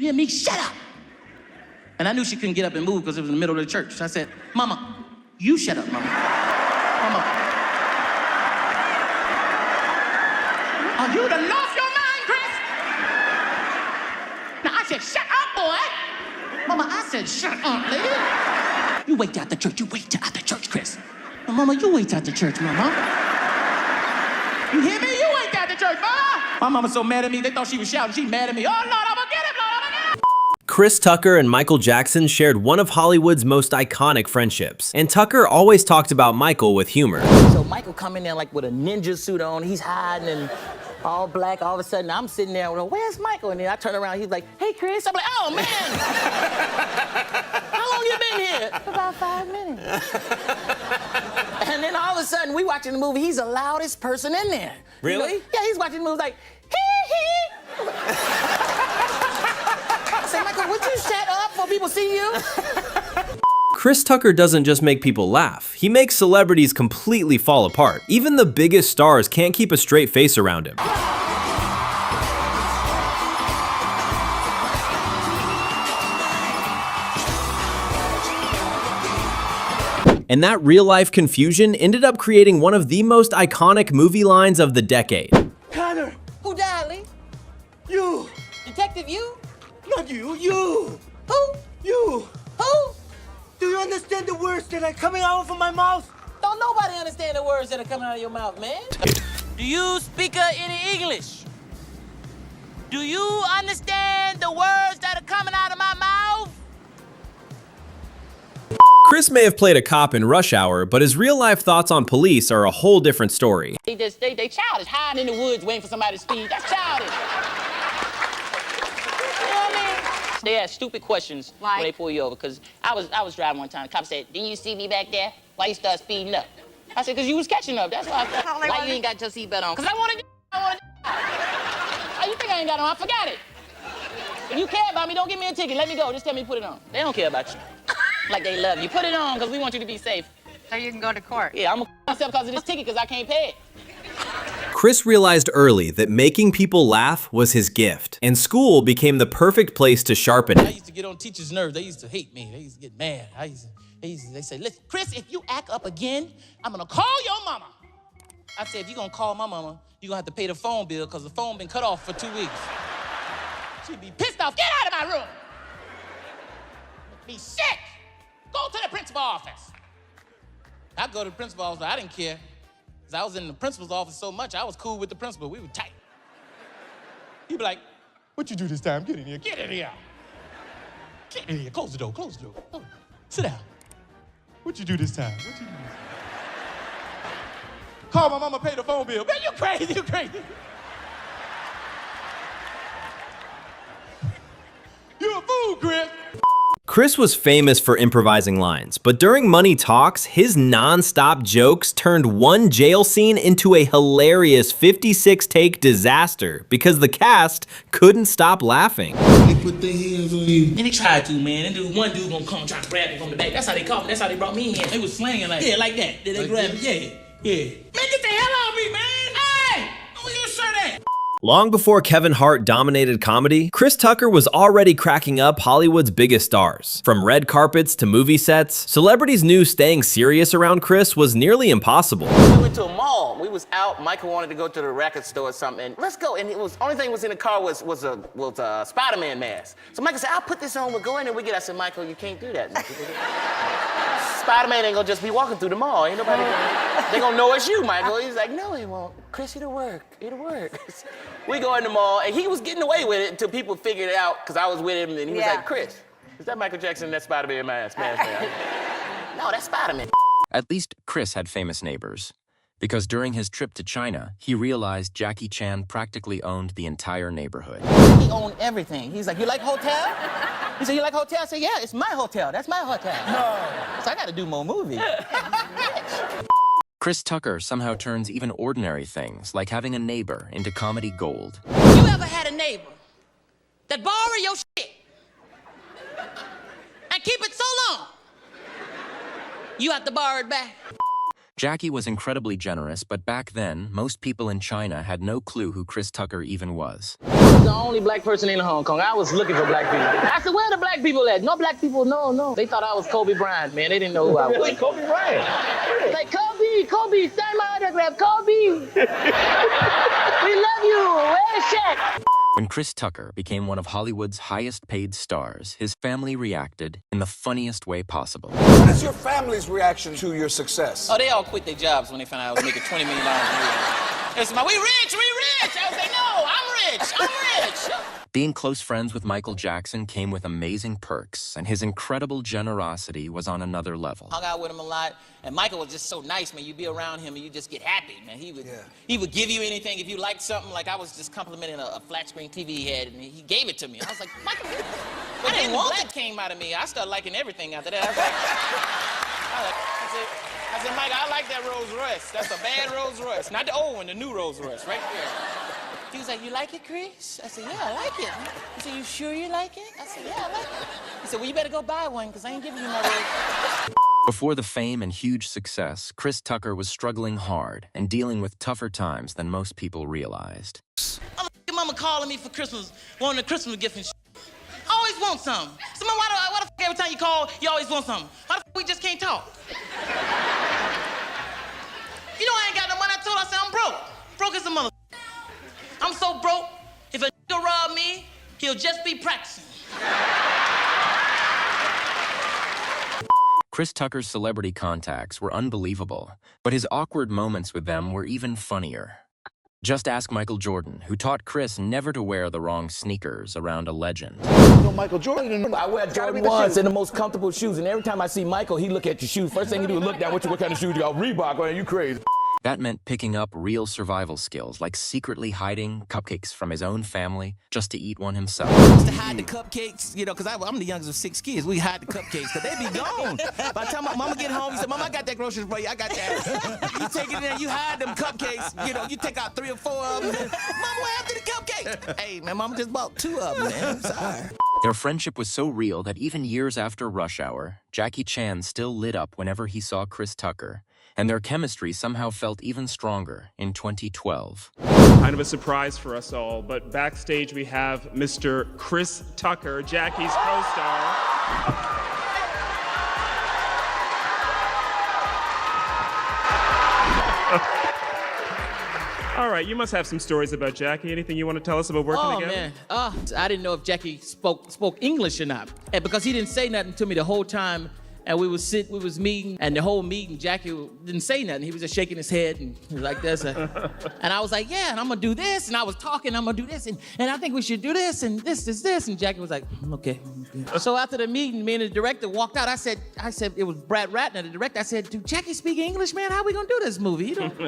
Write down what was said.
hear me? Shut up. And I knew she couldn't get up and move because it was in the middle of the church. So I said, Mama, you shut up, Mama. Mama. Are you done lost your mind, Chris? Now I said, shut up, boy. Mama, I said, shut up, lady. You wait till after church. You wait till after church, Chris. Now, Mama, you wait till after church, Mama. You hear me? You wait till after church, Mama. My mama's so mad at me. They thought she was shouting. She mad at me. Oh, Lord, I'm gonna get him, Lord, I'm gonna get him. Chris Tucker and Michael Jackson shared one of Hollywood's most iconic friendships, and Tucker always talked about Michael with humor. So Michael come in there like with a ninja suit on, he's hiding and all black. All of a sudden, I'm sitting there, well, where's Michael? And then I turn around, he's like, hey, Chris. I'm like, oh, man. How long you been here? About 5 minutes. And then all of a sudden, we watching the movie, he's the loudest person in there. Really? Yeah, he's watching the movie like, hee, hee. I said, Michael, would you shut up before people see you? Chris Tucker doesn't just make people laugh, he makes celebrities completely fall apart. Even the biggest stars can't keep a straight face around him. And that real-life confusion ended up creating one of the most iconic movie lines of the decade. Connor! Who died, Lee? You! Detective, you? Not you, you! Who? You! Who? Do you understand the words that are coming out of my mouth? Don't nobody understand the words that are coming out of your mouth, man. Do you speak any English? Do you understand the words that are coming out of my mouth? Chris may have played a cop in Rush Hour, but his real-life thoughts on police are a whole different story. They childish, hiding in the woods waiting for somebody to speed. That's childish. You know what I mean? They ask stupid questions when they pull you over. Because I was driving one time. The cop said, didn't you see me back there? Why you start speeding up? I said, because you was catching up. That's why I thought. Why you ain't got your seatbelt on? Because I want to How you think I ain't got it on? I forgot it. If you care about me, don't give me a ticket. Let me go. Just tell me to put it on. They don't care about you. Like they love you. Put it on because we want you to be safe. So you can go to court. Yeah, I'm gonna myself because of this ticket because I can't pay it. Chris realized early that making people laugh was his gift, and school became the perfect place to sharpen I it. used to get on teachers' nerves. They used to hate me. They used to get mad. They say, listen, Chris, if you act up again, I'm gonna call your mama. I said, if you're gonna call my mama, you're gonna have to pay the phone bill because the phone been cut off for 2 weeks. She'd be pissed off. Get out of my room. Be sick. Go to the principal's office. I go to the principal's office. I didn't care. Because I was in the principal's office so much, I was cool with the principal. We were tight. He'd be like, what you do this time? Get in here. Get in here. Get in here. Close the door. Close the door. Oh, sit down. What you do this time? What you do this time? Call my mama, pay the phone bill. Man, you crazy. You crazy. You a fool, Chris. Chris was famous for improvising lines, but during Money Talks, his non-stop jokes turned one jail scene into a hilarious 56-take disaster because the cast couldn't stop laughing. They put their hands on you. And they tried to, man. And one dude gonna come and try to grab me from the back. That's how they caught me. That's how they brought me in. They was slanging like, yeah, like that. Then they grabbed me. Yeah. Man, get the hell off me, man. Hey, where your shirt at? Long before Kevin Hart dominated comedy, Chris Tucker was already cracking up Hollywood's biggest stars. From red carpets to movie sets, celebrities knew staying serious around Chris was nearly impossible. We went to a mall. We was out. Michael wanted to go to the record store or something. And let's go. And it was only thing was in the car was a Spider-Man mask. So Michael said, I'll put this on. We'll go in and we get. I said, Michael, you can't do that. Spider-Man ain't gonna just be walking through the mall. Ain't nobody gonna, they gonna know it's you, Michael. He's like, no, he won't. Chris, it'll work. It'll work. We go in the mall, and he was getting away with it until people figured it out, because I was with him, and he was like, Chris, is that Michael Jackson in that Spider-Man mask? No, that's Spider-Man. At least Chris had famous neighbors, because during his trip to China, he realized Jackie Chan practically owned the entire neighborhood. He owned everything. He's like, you like hotel? He said, you like hotel? I said, yeah, it's my hotel. That's my hotel. No. So I got to do more movies. Chris Tucker somehow turns even ordinary things, like having a neighbor, into comedy gold. You ever had a neighbor that borrow your shit and keep it so long, you have to borrow it back? Jackie was incredibly generous, but back then, most people in China had no clue who Chris Tucker even was. I was the only black person in Hong Kong. I was looking for black people. I said, where are the black people at? No black people, no. They thought I was Kobe Bryant, man. They didn't know who I was. Wait, Kobe Bryant? Like, Kobe, sign my autograph, Kobe. We love you. Where's Shaq? When Chris Tucker became one of Hollywood's highest-paid stars, his family reacted in the funniest way possible. What is your family's reaction to your success? Oh, they all quit their jobs when they found out I was making $20 million a year. They said, we rich. I was like, no, I'm rich. Being close friends with Michael Jackson came with amazing perks, and his incredible generosity was on another level. Hung out with him a lot, and Michael was just so nice, man. You'd be around him and you just get happy, man. He would give you anything if you liked something. Like I was just complimenting a flat screen TV he had, and he gave it to me. I was like, Michael, but then black came out of me. I started liking everything after that. I said, Michael, I like that Rolls Royce. That's a bad Rolls Royce, not the old one, the new Rolls Royce, right there. He was like, you like it, Chris? I said, yeah, I like it. He said, you sure you like it? I said, yeah, I like it. He said, well, you better go buy one, because I ain't giving you my Rolls. Before the fame and huge success, Chris Tucker was struggling hard and dealing with tougher times than most people realized. Your mama calling me for Christmas, wanting a Christmas gift and shit. I always want something. So, man, why the fuck every time you call, you always want something? Why the fuck we just can't talk? You know I ain't got no money. I told her, I said, I'm broke. Broke as a mother. I'm so broke, if a nigga rob me, he'll just be practicing. Chris Tucker's celebrity contacts were unbelievable, but his awkward moments with them were even funnier. Just ask Michael Jordan, who taught Chris never to wear the wrong sneakers around a legend. Michael Jordan. I wear Jordan 1s and the most comfortable shoes, and every time I see Michael, he look at your shoes. First thing he do is look down, what kind of shoes you got? Reebok, man, you crazy. That meant picking up real survival skills, like secretly hiding cupcakes from his own family just to eat one himself. Used to hide the cupcakes, you know, because I'm the youngest of 6 kids. We hide the cupcakes, because they be gone. By the time my mama get home, you say, Mama, I got that groceries for you. I got that. You take it in there, you hide them cupcakes. You know, you take out 3 or 4 of them. Mama, what happened to the cupcakes? Hey, man, Mama just bought 2 of them, man. I'm sorry. Their friendship was so real that even years after Rush Hour, Jackie Chan still lit up whenever he saw Chris Tucker, and their chemistry somehow felt even stronger in 2012. Kind of a surprise for us all, but backstage we have Mr. Chris Tucker, Jackie's co-star. All right, you must have some stories about Jackie. Anything you want to tell us about working together? Oh, man. I didn't know if Jackie spoke English or not. And because he didn't say nothing to me the whole time, and we was meeting, and the whole meeting, Jackie didn't say nothing. He was just shaking his head and he was like this. And I was like, yeah, and I'm gonna do this. And I was talking, I'm gonna do this. And I think we should do this and this. And Jackie was like, okay. So after the meeting, me and the director walked out. I said, it was Brad Ratner, the director. I said, do Jackie speak English, man? How we gonna do this movie? You know?